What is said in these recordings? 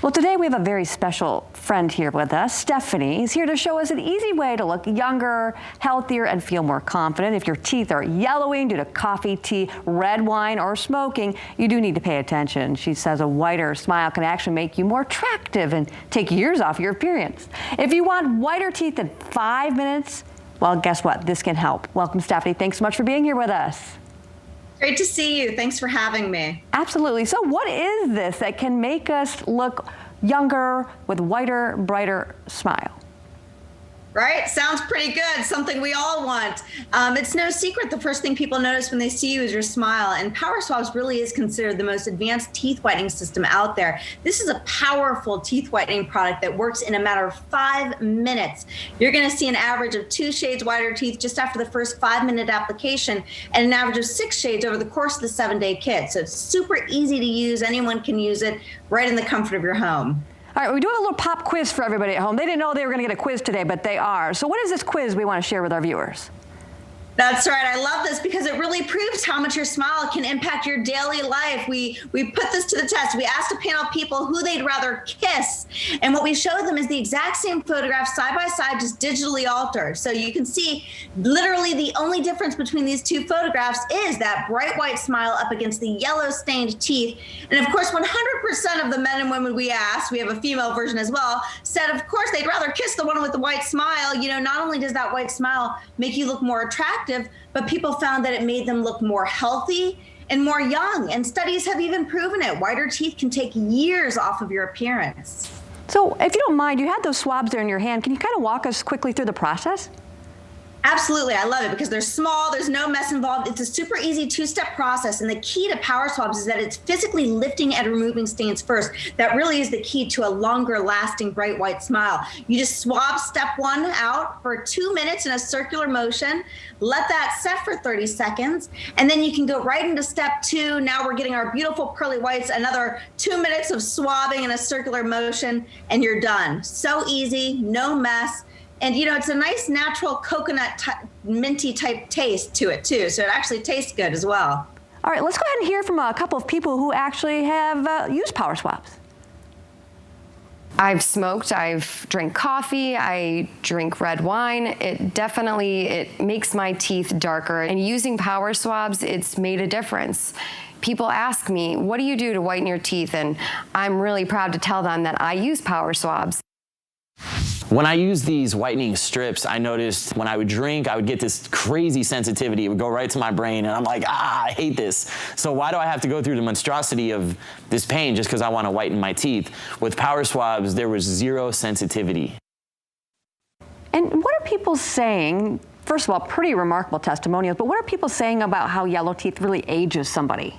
Well, today we have a very special friend here with us. Stephanie is here to show us an easy way to look younger, healthier, and feel more confident. If your teeth are yellowing due to coffee, tea, red wine, or smoking, you do need to pay attention. She says a whiter smile can actually make you more attractive and take years off your appearance. If you want whiter teeth in 5 minutes, well, guess what? This can help. Welcome, Stephanie. Thanks so much for being here with us. Great to see you. Thanks for having me. Absolutely. So what is this that can make us look younger with whiter, brighter smile? Right? Sounds pretty good. Something we all want. It's no secret the first thing people notice when they see you is your smile. And Power Swabs really is considered the most advanced teeth whitening system out there. This is a powerful teeth whitening product that works in a matter of 5 minutes. You're going to see an average of 2 shades whiter teeth just after the first 5-minute application, and an average of 6 shades over the course of the 7-day kit. So it's super easy to use. Anyone can use it right in the comfort of your home. All right, we're doing a little pop quiz for everybody at home. They didn't know they were going to get a quiz today, but they are. So what is this quiz we want to share with our viewers? That's right. I love this because it really proves how much your smile can impact your daily life. We put this to the test. We asked a panel of people who they'd rather kiss. And what we showed them is the exact same photograph side by side, just digitally altered. So you can see literally the only difference between these two photographs is that bright white smile up against the yellow stained teeth. And of course, 100% of the men and women we asked, we have a female version as well, said, of course, they'd rather kiss the one with the white smile. You know, not only does that white smile make you look more attractive, but people found that it made them look more healthy and more young. And studies have even proven it. Whiter teeth can take years off of your appearance. So if you don't mind, you had those swabs there in your hand. Can you kind of walk us quickly through the process? Absolutely. I love it because they're small. There's no mess involved. It's a super easy 2-step process. And the key to Power Swabs is that it's physically lifting and removing stains first. That really is the key to a longer lasting bright white smile. You just swab step 1 out for 2 minutes in a circular motion. Let that set for 30 seconds. And then you can go right into step 2. Now we're getting our beautiful pearly whites. Another 2 minutes of swabbing in a circular motion and you're done. So easy, no mess. And, you know, it's a nice natural coconut minty type taste to it, too. So it actually tastes good as well. All right, let's go ahead and hear from a couple of people who actually have used Power Swabs. I've smoked, I've drank coffee, I drink red wine. It makes my teeth darker. And using Power Swabs, it's made a difference. People ask me, what do you do to whiten your teeth? And I'm really proud to tell them that I use Power Swabs. When I use these whitening strips, I noticed when I would drink, I would get this crazy sensitivity. It would go right to my brain, and I'm like, I hate this. So why do I have to go through the monstrosity of this pain just because I want to whiten my teeth? With Power Swabs, there was 0 sensitivity. And what are people saying? First of all, pretty remarkable testimonials, but what are people saying about how yellow teeth really ages somebody?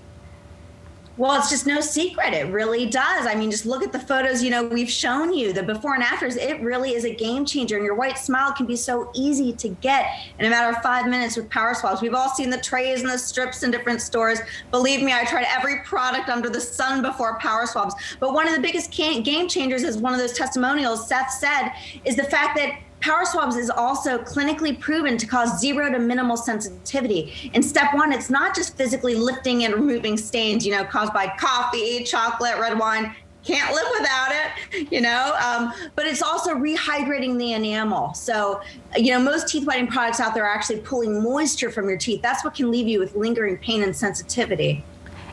Well, it's just no secret. It really does. I mean, just look at the photos, you know, we've shown you, the before and afters. It really is a game changer. And your white smile can be so easy to get in a matter of 5 minutes with Power Swabs. We've all seen the trays and the strips in different stores. Believe me, I tried every product under the sun before Power Swabs. But one of the biggest game changers, as one of those testimonials Seth said, is the fact that Power Swabs is also clinically proven to cause 0 to minimal sensitivity. In step 1, it's not just physically lifting and removing stains, you know, caused by coffee, chocolate, red wine. Can't live without it, you know, but it's also rehydrating the enamel. So, you know, most teeth whitening products out there are actually pulling moisture from your teeth. That's what can leave you with lingering pain and sensitivity.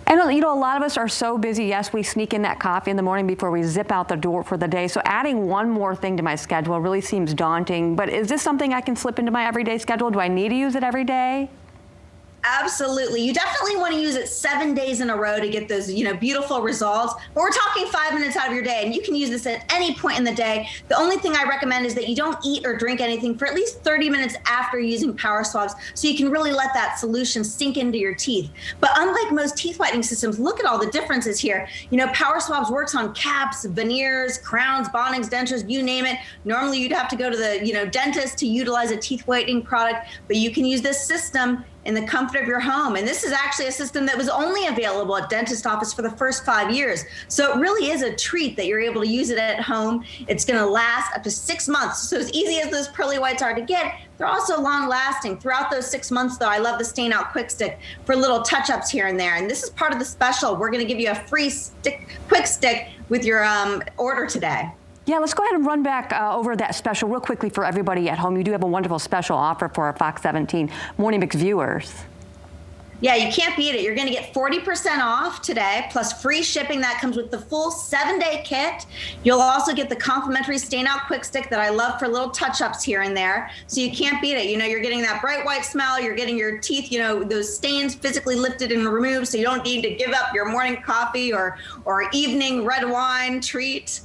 And, you know, a lot of us are so busy. Yes, we sneak in that coffee in the morning before we zip out the door for the day. So adding one more thing to my schedule really seems daunting. But is this something I can slip into my everyday schedule? Do I need to use it every day? Absolutely. You definitely want to use it 7 days in a row to get those, you know, beautiful results. But we're talking 5 minutes out of your day, and you can use this at any point in the day. The only thing I recommend is that you don't eat or drink anything for at least 30 minutes after using Power Swabs, so you can really let that solution sink into your teeth. But unlike most teeth whitening systems, look at all the differences here. You know, Power Swabs works on caps, veneers, crowns, bondings, dentures, you name it. Normally you'd have to go to the, you know, dentist to utilize a teeth whitening product, but you can use this system in the comfort of your home. And this is actually a system that was only available at dentist office for the first 5 years. So it really is a treat that you're able to use it at home. It's going to last up to 6 months. So as easy as those pearly whites are to get, they're also long lasting. Throughout those 6 months, though, I love the Stain Out Quick Stick for little touch-ups here and there. And this is part of the special. We're going to give you a free quick stick with your order today. Yeah, let's go ahead and run back over that special real quickly for everybody at home. You do have a wonderful special offer for our Fox 17 Morning Mix viewers. Yeah, you can't beat it. You're going to get 40% off today, plus free shipping. That comes with the full 7-day kit. You'll also get the complimentary Stain Out Quick Stick that I love for little touch-ups here and there. So you can't beat it. You know, you're getting that bright white smell. You're getting your teeth, you know, those stains physically lifted and removed, so you don't need to give up your morning coffee or evening red wine treat.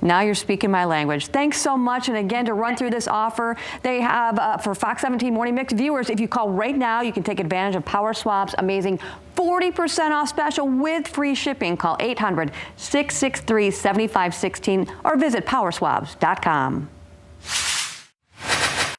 Now you're speaking my language. Thanks so much. And again, to run through this offer, they have for Fox 17 Morning Mix viewers, if you call right now, you can take advantage of Power Swabs' amazing 40% off special with free shipping. Call 800-663-7516 or visit powerswabs.com.